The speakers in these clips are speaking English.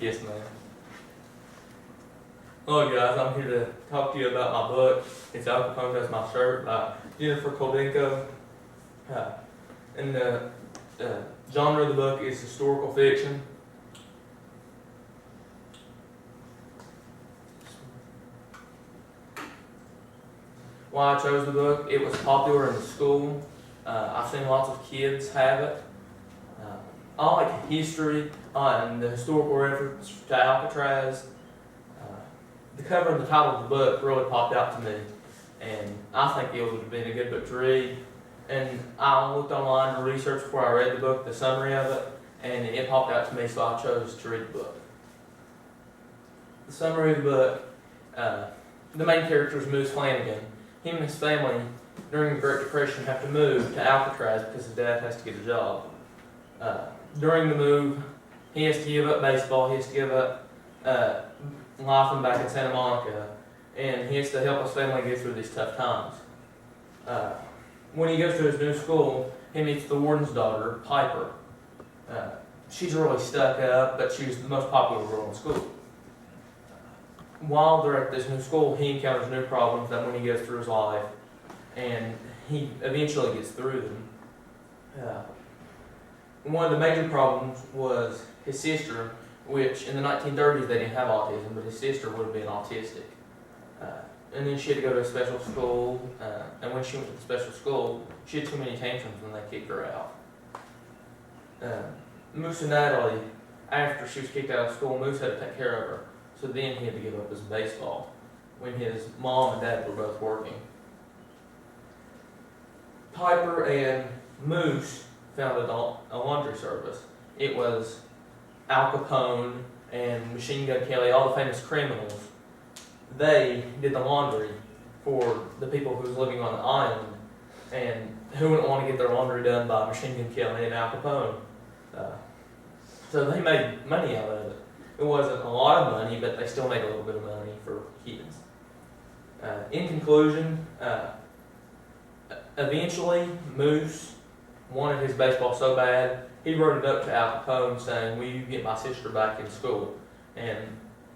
Yes, ma'am. Hello, guys. I'm here to talk to you about my book. It's Capone Does My Shirts by Jennifer Koldenko. And the genre of the book is historical fiction. Why I chose the book, it was popular in the school. I've seen lots of kids have it. I like history and the historical reference to Alcatraz. The cover and the title of the book really popped out to me, and I think it would have been a good book to read. And I looked online to research before I read the book, the summary of it, and it popped out to me, so I chose to read the book. The summary of the book, the main character is Moose Flanagan. Him and his family, during the Great Depression, have to move to Alcatraz because his dad has to get a job. During the move, he has to give up baseball, he has to give up life back in Santa Monica, and he has to help his family get through these tough times. When he goes to his new school, he meets the warden's daughter, Piper. She's really stuck up, but she's the most popular girl in school. While they're at this new school, he encounters new problems that when he goes through his life, and he eventually gets through them. One of the major problems was his sister, which in the 1930s they didn't have autism, but his sister would have been autistic. And then she had to go to a special school, and when she went to the special school, she had too many tantrums and they kicked her out. Moose and Natalie, after she was kicked out of school, Moose had to take care of her. So then he had to give up his baseball when his mom and dad were both working. Piper and Moose founded a laundry service. It was Al Capone and Machine Gun Kelly, all the famous criminals. They did the laundry for the people who was living on the island, and who wouldn't want to get their laundry done by Machine Gun Kelly and Al Capone? So they made money out of it. It wasn't a lot of money, but they still made a little bit of money for kids. In conclusion, eventually Moose wanted his baseball so bad, he wrote it up to Al Capone saying, "Will you get my sister back in school?" And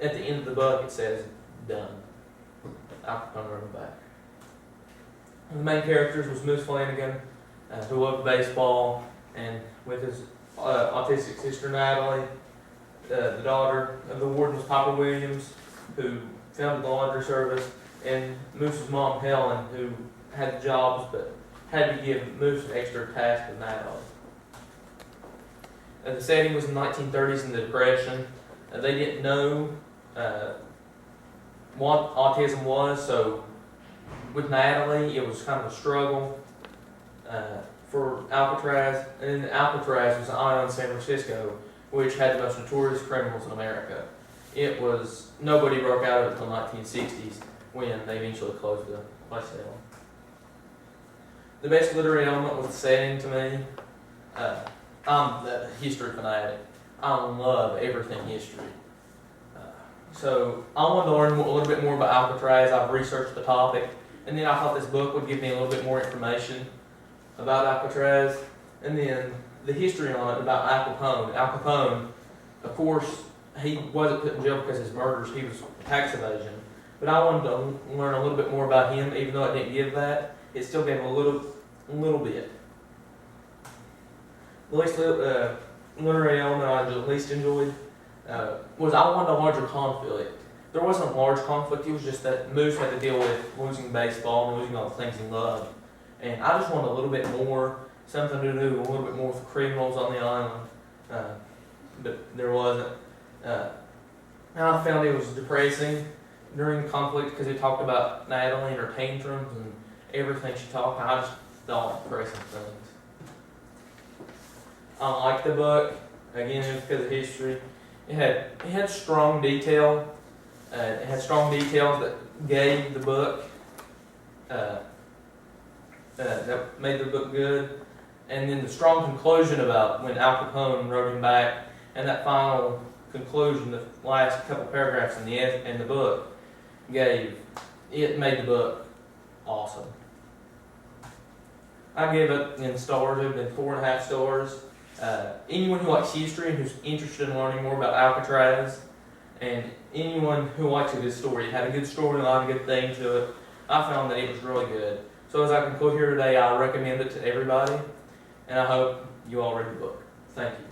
at the end of the book it says, "Done." Al Capone wrote it back. The main characters was Moose Flanagan, who loved baseball, and with his autistic sister Natalie. The daughter of the warden was Papa Williams, who founded the laundry service, and Moose's mom, Helen, who had the jobs but had to give Moose an extra task with Natalie. The setting was in the 1930s in the Depression. They didn't know what autism was, so with Natalie, it was kind of a struggle for Alcatraz, and Alcatraz was an island in San Francisco, which had the most notorious criminals in America. Nobody broke out of it until the 1960s, when they eventually closed the place down. The best literary element was the setting to me. I'm a history fanatic. I love everything history. So I wanted to learn a little bit more about Alcatraz. I've researched the topic, and then I thought this book would give me a little bit more information about Alcatraz, and then the history on it about Al Capone. Al Capone, of course, he wasn't put in jail because of his murders, he was tax evasion. But I wanted to learn a little bit more about him, even though it didn't give that. It still gave a little bit. The least literary element I least enjoyed was I wanted a larger conflict. There wasn't a large conflict, it was just that Moose had to deal with losing baseball and losing all the things he loved. And I just wanted a little bit more, something to do a little bit more with criminals on the island, but there wasn't. And I found it was depressing during the conflict because it talked about Natalie and her tantrums and everything she talked. I just thought depressing things. I liked the book. Again, it was because of history. It had strong detail. It had strong details that gave the book that made the book good, and then the strong conclusion about when Al Capone wrote him back, and that final conclusion, the last couple paragraphs in the book made the book awesome. I gave it in stars. It would have been 4.5 stars. Anyone who likes history and who's interested in learning more about Alcatraz, and anyone who likes a good story, it had a good storyline, a good thing to it. I found that it was really good. So as I conclude here today, I recommend it to everybody, and I hope you all read the book. Thank you.